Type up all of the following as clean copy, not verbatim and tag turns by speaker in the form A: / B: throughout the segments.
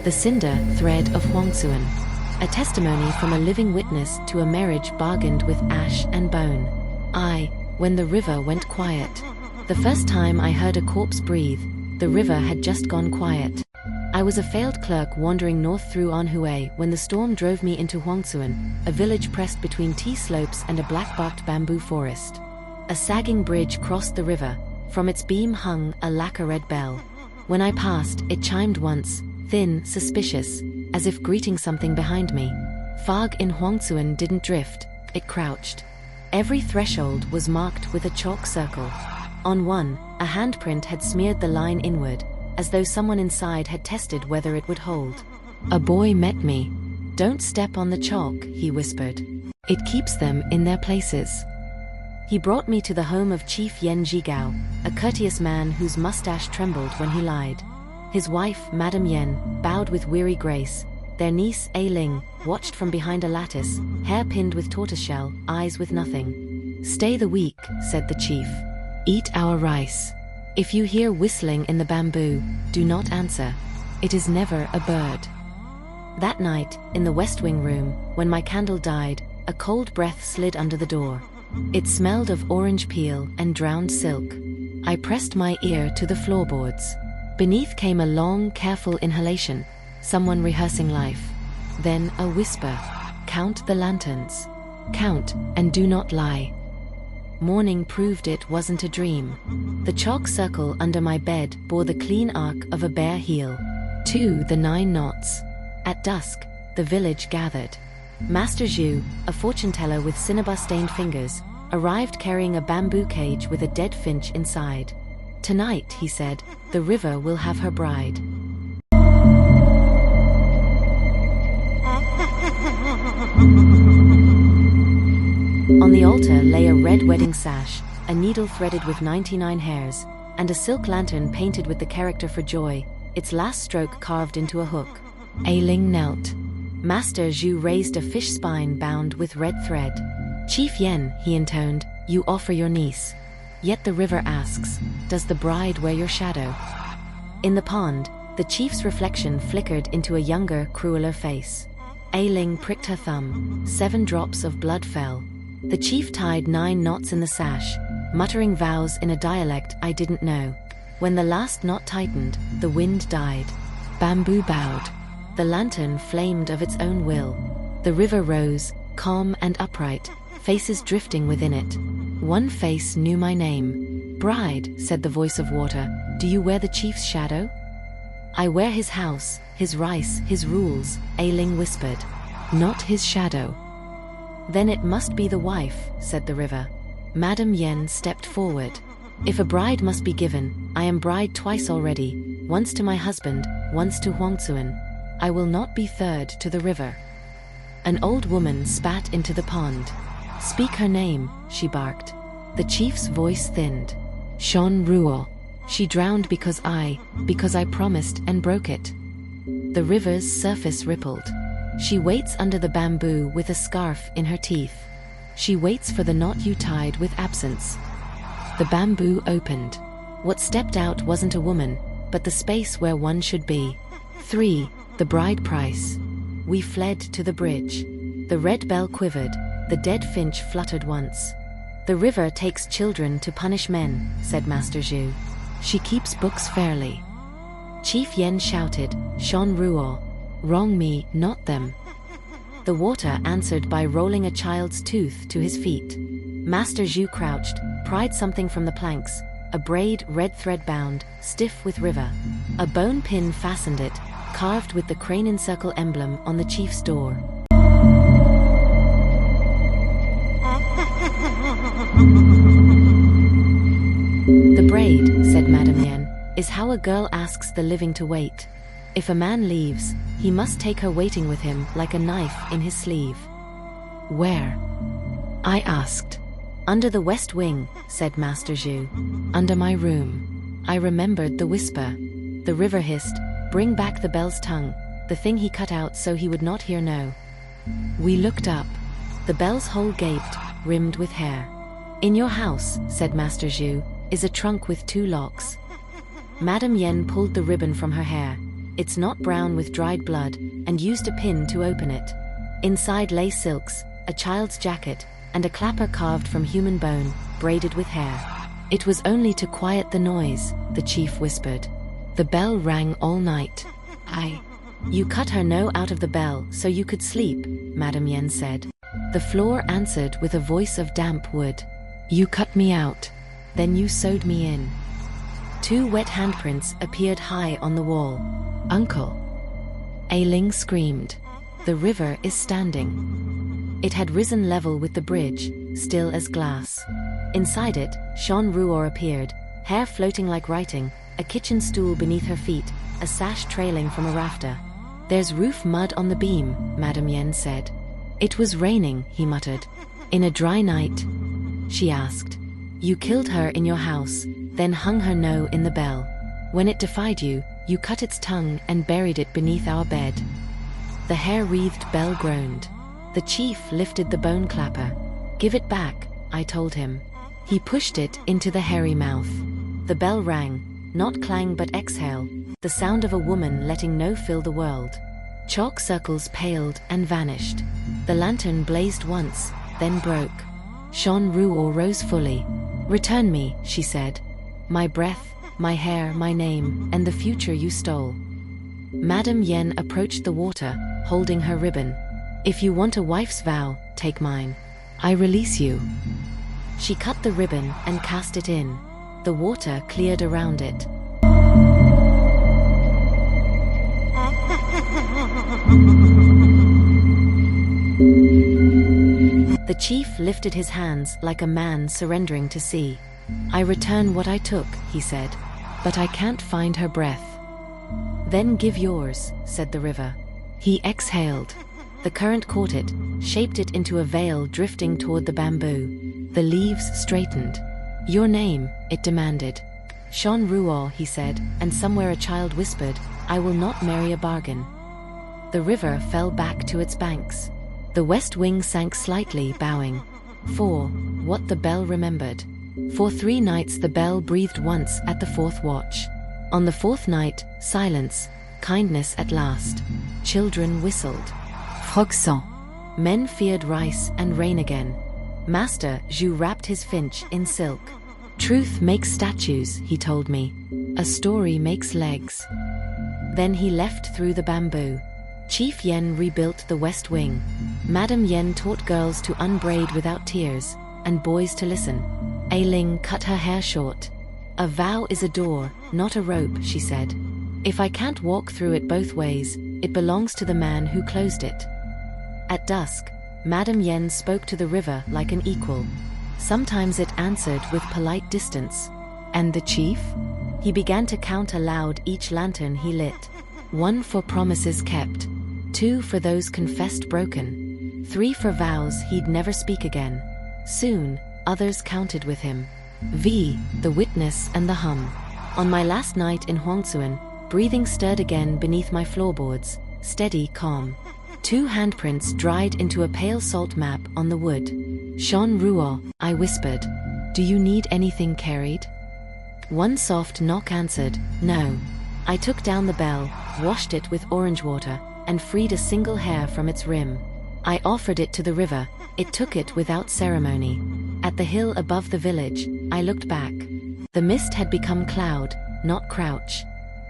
A: The Cinder thread of Huangcun. A testimony from a living witness to a marriage bargained with ash and bone. When the river went quiet. The first time I heard a corpse breathe, the river had just gone quiet. I was a failed clerk wandering north through Anhui when the storm drove me into Huangcun, a village pressed between tea slopes and a black-barked bamboo forest. A sagging bridge crossed the river. From its beam hung a lacquer-red bell. When I passed, it chimed once, thin, suspicious, as if greeting something behind me. Fog in Huangcun didn't drift, it crouched. Every threshold was marked with a chalk circle. On one, a handprint had smeared the line inward, as though someone inside had tested whether it would hold. A boy met me. "Don't step on the chalk," he whispered. "It keeps them in their places." He brought me to the home of Chief Yen Zhigao, a courteous man whose mustache trembled when he lied. His wife, Madame Yen, bowed with weary grace. Their niece, A Ling, watched from behind a lattice, hair pinned with tortoiseshell, eyes with nothing. "Stay the week," said the chief. "Eat our rice. If you hear whistling in the bamboo, do not answer. It is never a bird." That night, in the West Wing room, when my candle died, a cold breath slid under the door. It smelled of orange peel and drowned silk. I pressed my ear to the floorboards. Beneath came a long, careful inhalation, someone rehearsing life. Then a whisper. "Count the lanterns. Count, and do not lie." Morning proved it wasn't a dream. The chalk circle under my bed bore the clean arc of a bare heel. 2 the 9 knots. At dusk, the village gathered. Master Zhu, a fortune-teller with cinnabar-stained fingers, arrived carrying a bamboo cage with a dead finch inside. "Tonight," he said, "the river will have her bride." On the altar lay a red wedding sash, a needle threaded with 99 hairs, and a silk lantern painted with the character for joy, its last stroke carved into a hook. A Ling knelt. Master Zhu raised a fish spine bound with red thread. "Chief Yen," he intoned, "you offer your niece. Yet the river asks, does the bride wear your shadow?" In the pond, the chief's reflection flickered into a younger, crueler face. A Ling pricked her thumb. 7 drops of blood fell. The chief tied 9 knots in the sash, muttering vows in a dialect I didn't know. When the last knot tightened, the wind died. Bamboo bowed. The lantern flamed of its own will. The river rose, calm and upright, faces drifting within it. One face knew my name. "Bride," said the voice of water, "do you wear the chief's shadow?" "I wear his house, his rice, his rules," A Ling whispered. "Not his shadow." "Then it must be the wife," said the river. Madame Yen stepped forward. "If a bride must be given, I am bride twice already, once to my husband, once to Huangcun. I will not be third to the river." An old woman spat into the pond. "Speak her name," she barked. The chief's voice thinned. "Shan Ruo. She drowned because I promised and broke it." The river's surface rippled. "She waits under the bamboo with a scarf in her teeth. She waits for the knot you tied with absence." The bamboo opened. What stepped out wasn't a woman, but the space where one should be. 3 the bride price. We fled to the bridge. The red bell quivered, the dead finch fluttered once. "The river takes children to punish men," said Master Zhu. "She keeps books fairly." Chief Yen shouted, "Shan Ruo. Wrong me, not them." The water answered by rolling a child's tooth to his feet. Master Zhu crouched, pried something from the planks, a braid red thread bound, stiff with river. A bone pin fastened it, carved with the crane encircle emblem on the chief's door. "The braid," said Madame Yen, "is how a girl asks the living to wait. If a man leaves, he must take her waiting with him like a knife in his sleeve." "Where?" I asked. "Under the west wing," said Master Zhu. "Under my room." I remembered the whisper. The river hissed, "Bring back the bell's tongue," the thing he cut out so he would not hear no. We looked up. The bell's hole gaped, rimmed with hair. "In your house," said Master Zhu, "is a trunk with 2 locks." Madame Yen pulled the ribbon from her hair. It's not brown with dried blood, and used a pin to open it. Inside lay silks, a child's jacket, and a clapper carved from human bone, braided with hair. It was only to quiet the noise, the chief whispered. The bell rang all night. You cut her no out of the bell so you could sleep, Madame Yen said. The floor answered with a voice of damp wood. You cut me out. Then you sewed me in. 2 wet handprints appeared high on the wall. Uncle! Ailing screamed. The river is standing. It had risen level with the bridge, still as glass. Inside it, Shan Ruor appeared, hair floating like writing, a kitchen stool beneath her feet, a sash trailing from a rafter. There's roof mud on the beam, Madame Yen said. It was raining, he muttered. In a dry night? She asked. You killed her in your house, then hung her no in the bell. When it defied you, you cut its tongue and buried it beneath our bed. The hair-wreathed bell groaned. The chief lifted the bone clapper. Give it back, I told him. He pushed it into the hairy mouth. The bell rang, not clang but exhale, the sound of a woman letting no fill the world. Chalk circles paled and vanished. The lantern blazed once, then broke. Shan Ruor rose fully. Return me, she said. My breath, my hair, my name, and the future you stole. Madame Yen approached the water, holding her ribbon. If you want a wife's vow, take mine. I release you. She cut the ribbon and cast it in. The water cleared around it. The chief lifted his hands like a man surrendering to sea. I return what I took, he said, but I can't find her breath. Then give yours, said the river. He exhaled. The current caught it, shaped it into a veil drifting toward the bamboo. The leaves straightened. Your name, it demanded. Shan Ruor, he said, and somewhere a child whispered, I will not marry a bargain. The river fell back to its banks. The west wing sank slightly, bowing. For what the bell remembered. For 3 nights the bell breathed once at the 4th watch. On the 4th night, silence, kindness at last. Children whistled. Frogson. Men feared rice and rain again. Master Zhu wrapped his finch in silk. Truth makes statues, he told me. A story makes legs. Then he left through the bamboo. Chief Yen rebuilt the west wing. Madame Yen taught girls to unbraid without tears, and boys to listen. Ailing cut her hair short. A vow is a door, not a rope, she said. If I can't walk through it both ways, it belongs to the man who closed it. At dusk, Madame Yen spoke to the river like an equal. Sometimes it answered with polite distance. And the chief? He began to count aloud each lantern he lit. 1 for promises kept. 2 for those confessed broken. 3 for vows he'd never speak again. Soon, others counted with him. V, the witness and the hum. On my last night in Huangcun, breathing stirred again beneath my floorboards, steady, calm. 2 handprints dried into a pale salt map on the wood. Shan Ruor, I whispered. Do you need anything carried? 1 soft knock answered, no. I took down the bell, washed it with orange water, and freed a single hair from its rim. I offered it to the river, it took it without ceremony. At the hill above the village, I looked back. The mist had become cloud, not crouch.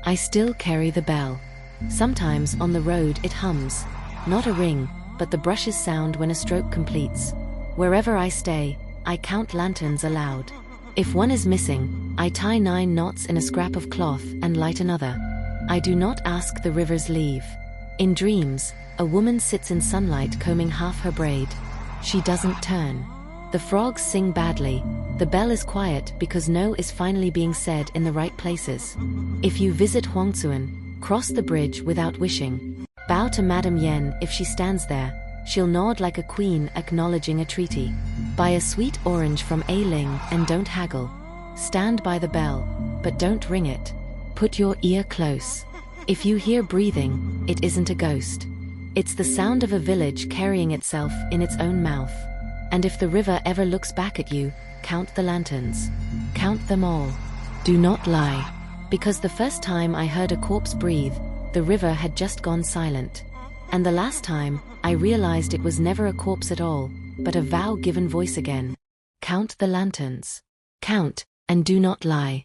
A: I still carry the bell. Sometimes on the road it hums. Not a ring, but the brush's sound when a stroke completes. Wherever I stay, I count lanterns aloud. If one is missing, I tie 9 knots in a scrap of cloth and light another. I do not ask the river's leave. In dreams, a woman sits in sunlight combing half her braid. She doesn't turn. The frogs sing badly. The bell is quiet because no is finally being said in the right places. If you visit Huangcun, cross the bridge without wishing. Bow to Madame Yen if she stands there. She'll nod like a queen acknowledging a treaty. Buy a sweet orange from Ailing and don't haggle. Stand by the bell, but don't ring it. Put your ear close. If you hear breathing, it isn't a ghost. It's the sound of a village carrying itself in its own mouth. And if the river ever looks back at you, count the lanterns. Count them all. Do not lie. Because the first time I heard a corpse breathe, The river had just gone silent. And the last time, I realized it was never a corpse at all, but a vow-given voice again. Count the lanterns. Count, and do not lie.